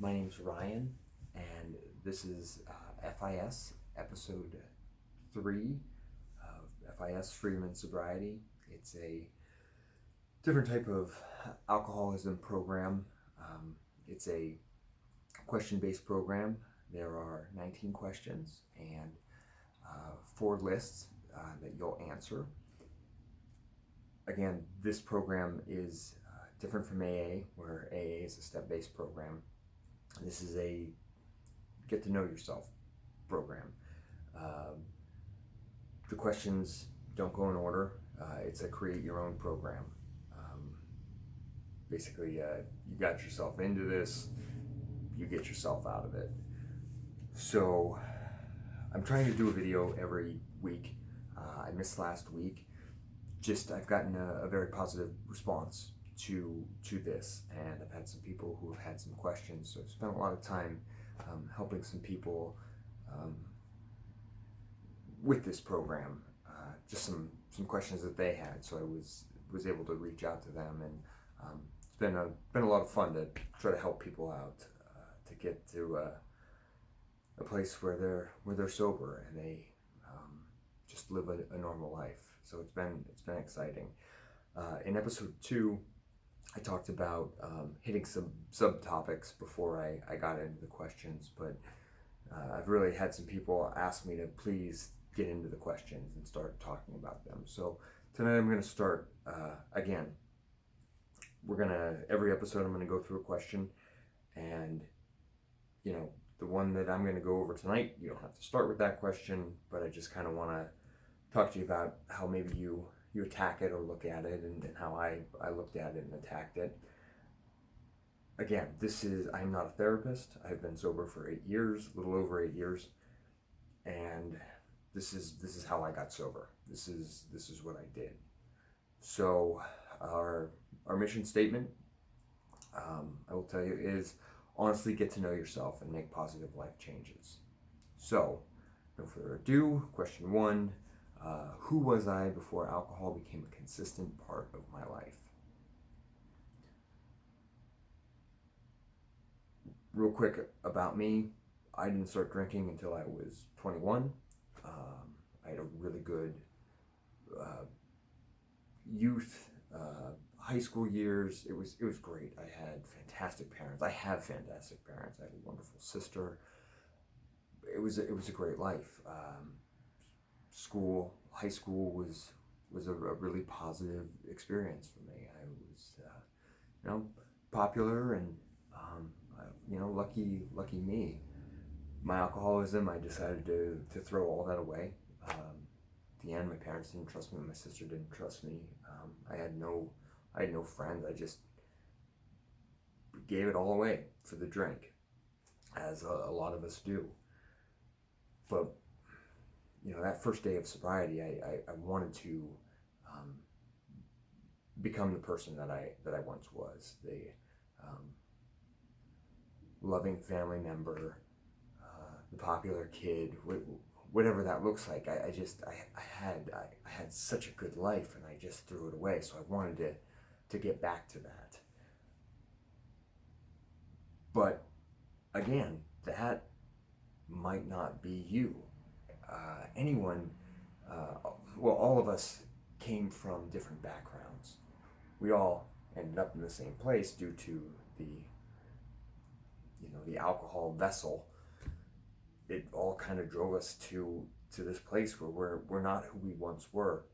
My name's Ryan, and this is FIS, episode 3 of FIS, Freedom and Sobriety. It's a different type of alcoholism program. It's a question-based program. There are 19 questions and 4 lists that you'll answer. Again, this program is different from AA, where AA is a step-based program. This is a get to know yourself program. The questions don't go in order. It's a create your own program. Basically, you got yourself into this, you get yourself out of it. So I'm trying to do a video every week. I missed last week. I've gotten a very positive response to this, and I've had some people who have had some questions, so I've spent a lot of time helping some people with this program, just some questions that they had, so I was able to reach out to them, and it's been a lot of fun to try to help people out, to get to a place where they're sober and they just live a normal life. So it's been exciting. In episode 2, I talked about hitting some subtopics before I got into the questions, but I've really had some people ask me to please get into the questions and start talking about them. So tonight I'm going to start again. Every episode I'm going to go through a question, and the one that I'm going to go over tonight, you don't have to start with that question, but I just kind of want to talk to you about how maybe you attack it or look at it, and how I looked at it and attacked it. Again, I'm not a therapist. I've been sober for 8 years, a little over 8 years, and this is how I got sober. This is what I did. So our mission statement, I will tell you, is honestly get to know yourself and make positive life changes. So no further ado, question 1. Who was I before alcohol became a consistent part of my life? Real quick about me, I didn't start drinking until I was 21. I had a really good youth, high school years. It was great. I had fantastic parents. I have fantastic parents. I have a wonderful sister. It was a great life. High school was a really positive experience for me. I was, popular and, lucky me. My alcoholism, I decided to throw all that away. At the end, my parents didn't trust me. My sister didn't trust me. I had no friends. I just gave it all away for the drink, as a lot of us do. But that first day of sobriety, I wanted to become the person that I once was, the loving family member, the popular kid, whatever that looks like. I had such a good life, and I just threw it away. So I wanted to get back to that. But again, that might not be you. Anyone, all of us came from different backgrounds. We all ended up in the same place due to the alcohol vessel. It all kind of drove us to this place where we're not who we once were.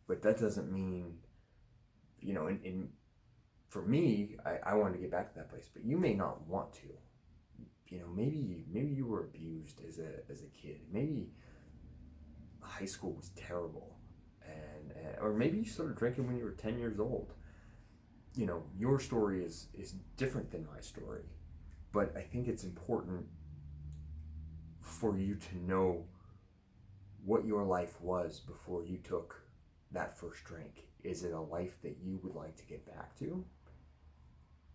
But that doesn't mean, for me, I wanted to get back to that place, but you may not want to. Maybe you were abused as a kid. Maybe high school was terrible, or maybe you started drinking when you were 10 years old. Your story is different than my story, but I think it's important for you to know what your life was before you took that first drink. Is it a life that you would like to get back to?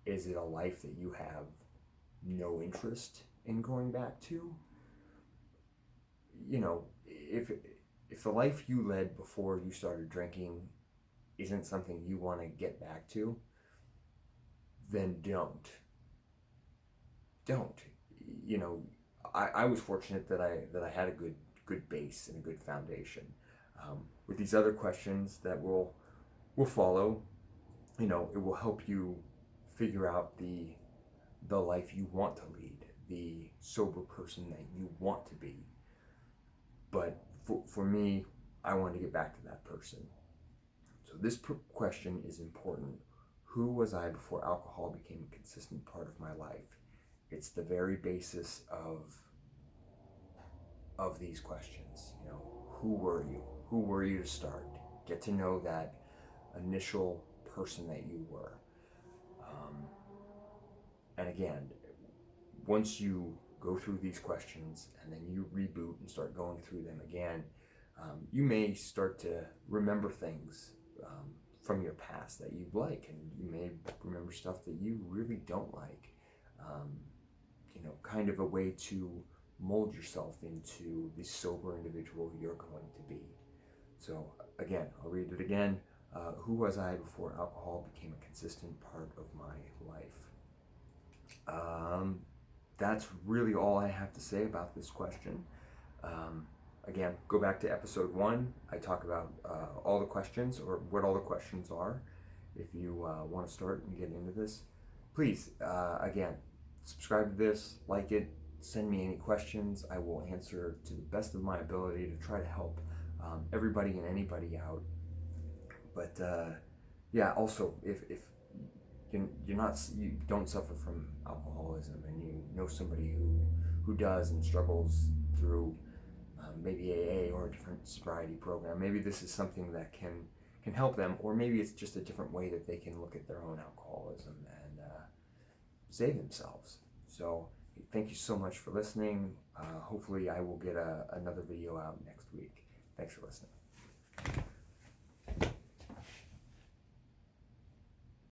Is it a life that you have no interest in going back to? If the life you led before you started drinking isn't something you want to get back to, then don't. don't. You know, I was fortunate that I had a good base and a good foundation. With these other questions that will follow, you know, it will help you figure out the life you want to lead, the sober person that you want to be. But for me, I wanted to get back to that person. So this question is important. Who was I before alcohol became a consistent part of my life? It's the very basis of these questions. You know, who were you? Who were you to start? Get to know that initial person that you were. And again, once you go through these questions and then you reboot and start going through them again, you may start to remember things from your past that you like, and you may remember stuff that you really don't like. You know, kind of a way to mold yourself into the sober individual you're going to be. So again, I'll read it again. Who was I before alcohol became a consistent part of my life? That's really all I have to say about this question. Again, go back to episode 1. I talk about all the questions, or what all the questions are. If you want to start and get into this, please, again, subscribe to this, like it, send me any questions. I will answer to the best of my ability to try to help everybody and anybody out. But yeah, also, if you don't suffer from alcoholism, and you know somebody who does and struggles through maybe AA or a different sobriety program, maybe this is something that can help them, or maybe it's just a different way that they can look at their own alcoholism and save themselves. So thank you so much for listening. Hopefully I will get another video out next week. Thanks for listening.